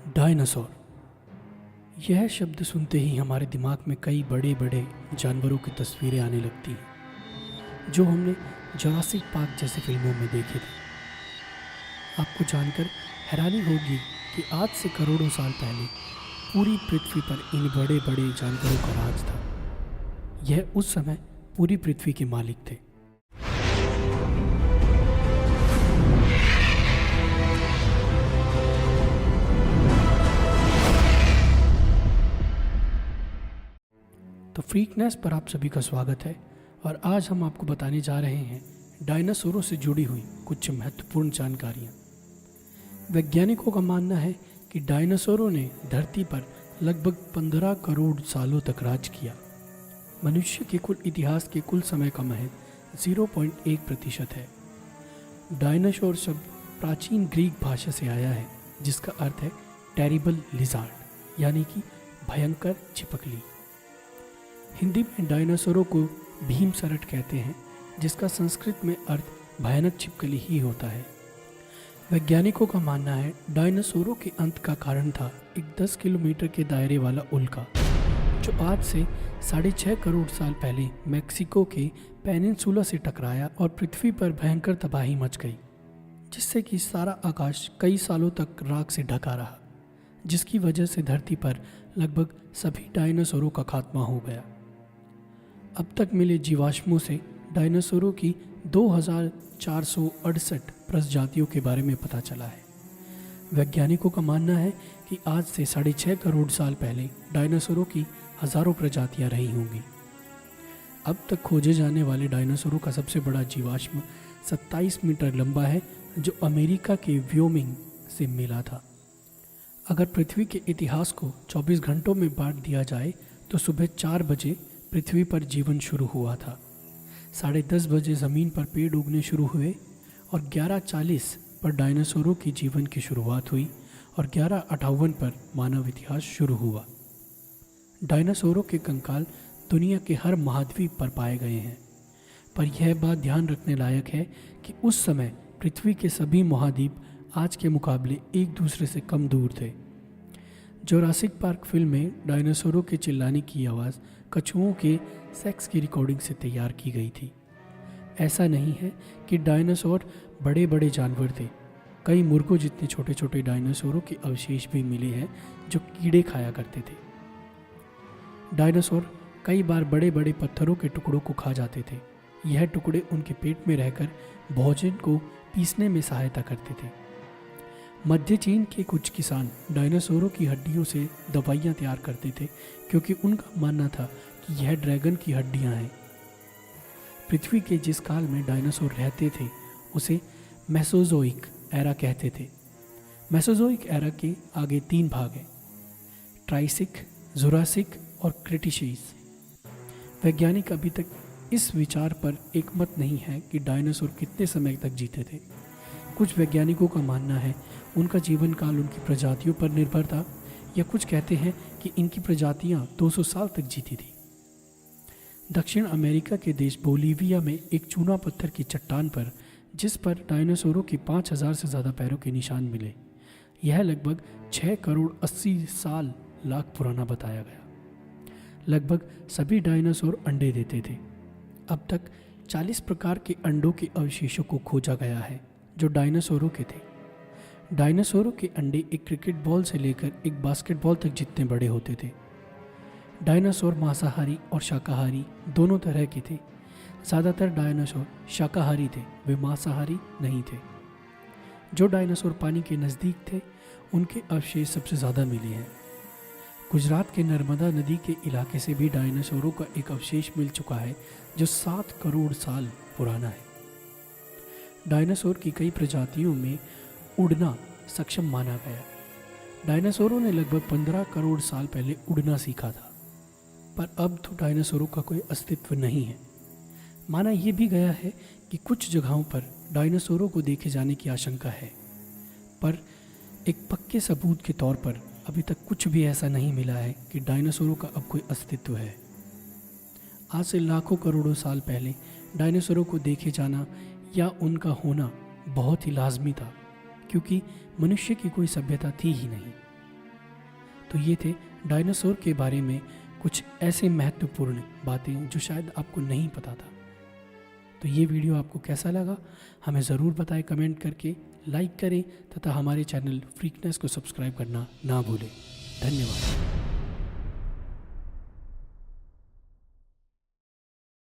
Dinosaur. यह शब्द सुनते ही हमारे दिमाग में कई बड़े बड़े जानवरों की तस्वीरें आने लगती हैं जो हमने जुरासिक पार्क जैसी फिल्मों में देखे थे। आपको जानकर हैरानी होगी कि आज से करोड़ों साल पहले पूरी पृथ्वी पर इन बड़े बड़े जानवरों का राज था। यह उस समय पूरी पृथ्वी के मालिक थे। तो फ्रीकनेस पर आप सभी का स्वागत है और आज हम आपको बताने जा रहे हैं डायनासोरों से जुड़ी हुई कुछ महत्वपूर्ण जानकारियाँ। वैज्ञानिकों का मानना है कि डायनासोरों ने धरती पर लगभग 15 करोड़ सालों तक राज किया। मनुष्य के कुल इतिहास के कुल समय का महत्व 0.1% है। डायनासोर शब्द प्राचीन ग्रीक भाषा से आया है जिसका अर्थ है टेरिबल लिजार्ड यानी कि भयंकर छिपकली। हिंदी में डायनासोरों को भीम सरट कहते हैं जिसका संस्कृत में अर्थ भयानक छिपकली ही होता है। वैज्ञानिकों का मानना है डायनासोरों के अंत का कारण था एक 10 किलोमीटर के दायरे वाला उल्का जो आज से 6.5 करोड़ साल पहले मैक्सिको के पेनिनसुला से टकराया और पृथ्वी पर भयंकर तबाही मच गई, जिससे कि सारा आकाश कई सालों तक राख से ढका रहा, जिसकी वजह से धरती पर लगभग सभी डायनासोरों का खात्मा हो गया। अब तक मिले जीवाश्मों से डायनासोरों की 2468 प्रजातियों के बारे में पता चला है। वैज्ञानिकों का मानना है कि आज से 6.5 करोड़ साल पहले डायनासोरों की हजारों प्रजातियां रही होंगी। अब तक खोजे जाने वाले डायनासोरों का सबसे बड़ा जीवाश्म 27 मीटर लंबा है जो अमेरिका के व्योमिंग से मिला था। अगर पृथ्वी के इतिहास को 24 घंटों में बांट दिया जाए तो सुबह 4 बजे पृथ्वी पर जीवन शुरू हुआ था, 10:30 बजे ज़मीन पर पेड़ उगने शुरू हुए और 11:40 पर डायनासोरों की जीवन की शुरुआत हुई और 11:58 पर मानव इतिहास शुरू हुआ। डायनासोरों के कंकाल दुनिया के हर महाद्वीप पर पाए गए हैं, पर यह बात ध्यान रखने लायक है कि उस समय पृथ्वी के सभी महाद्वीप आज के मुकाबले एक दूसरे से कम दूर थे। जुरासिक पार्क फिल्म में डायनासोरों के चिल्लाने की आवाज़ कछुओं के सेक्स की रिकॉर्डिंग से तैयार की गई थी। ऐसा नहीं है कि डायनासोर बड़े बड़े जानवर थे। कई मुर्गों जितने छोटे छोटे डायनासोरों के अवशेष भी मिले हैं जो कीड़े खाया करते थे। डायनासोर कई बार बड़े बड़े पत्थरों के टुकड़ों को खा जाते थे। यह टुकड़े उनके पेट में रहकर भोजन को पीसने में सहायता करते थे। मध्य चीन के कुछ किसान डायनासोरों की हड्डियों से दवाइयाँ तैयार करते थे क्योंकि उनका मानना था कि यह ड्रैगन की हड्डियाँ हैं। पृथ्वी के जिस काल में डायनासोर रहते थे उसे मेसोजोइक एरा कहते थे। मेसोजोइक एरा के आगे 3 भाग हैं, ट्राइसिक, जुरासिक और क्रिटिशीस। वैज्ञानिक अभी तक इस विचार पर एकमत नहीं है कि डायनासोर कितने समय तक जीते थे। कुछ वैज्ञानिकों का मानना है उनका जीवन काल उनकी प्रजातियों पर निर्भर था, या कुछ कहते हैं कि इनकी प्रजातियां 200 साल तक जीती थी। दक्षिण अमेरिका के देश बोलीविया में एक चूना पत्थर की चट्टान पर जिस पर डायनासोरों के 5000 से ज़्यादा पैरों के निशान मिले, यह लगभग 6 करोड़ 80 साल लाख पुराना बताया गया। लगभग सभी डायनासोर अंडे देते थे। अब तक 40 प्रकार के अंडों के अवशेषों को खोजा गया है जो डायनासोरों के थे। डायनासोरों के अंडे एक क्रिकेट बॉल से लेकर एक बास्केटबॉल तक जितने बड़े होते थे। डायनासोर मांसाहारी और शाकाहारी दोनों तरह के थे। ज़्यादातर डायनासोर शाकाहारी थे, वे मांसाहारी नहीं थे। जो डायनासोर पानी के नज़दीक थे उनके अवशेष सबसे ज़्यादा मिले हैं। गुजरात के नर्मदा नदी के इलाके से भी डायनासोरों का एक अवशेष मिल चुका है जो 7 करोड़ साल पुराना है। डायनासोर की कई प्रजातियों में उड़ना सक्षम माना गया। डायनासोरों ने लगभग 15 करोड़ साल पहले उड़ना सीखा था, पर अब तो डायनासोरों का कोई अस्तित्व नहीं है। माना यह भी गया है कि कुछ जगहों पर डायनासोरों को देखे जाने की आशंका है, पर एक पक्के सबूत के तौर पर अभी तक कुछ भी ऐसा नहीं मिला है कि डायनासोरों का अब कोई अस्तित्व है। आज से लाखों करोड़ों साल पहले डायनासोरों को देखे जाना या उनका होना बहुत ही लाजमी था, क्योंकि मनुष्य की कोई सभ्यता थी ही नहीं। तो ये थे डायनासोर के बारे में कुछ ऐसे महत्वपूर्ण बातें जो शायद आपको नहीं पता था। तो ये वीडियो आपको कैसा लगा हमें ज़रूर बताएं कमेंट करके, लाइक करें तथा हमारे चैनल फ्रीकनेस को सब्सक्राइब करना ना भूलें। धन्यवाद।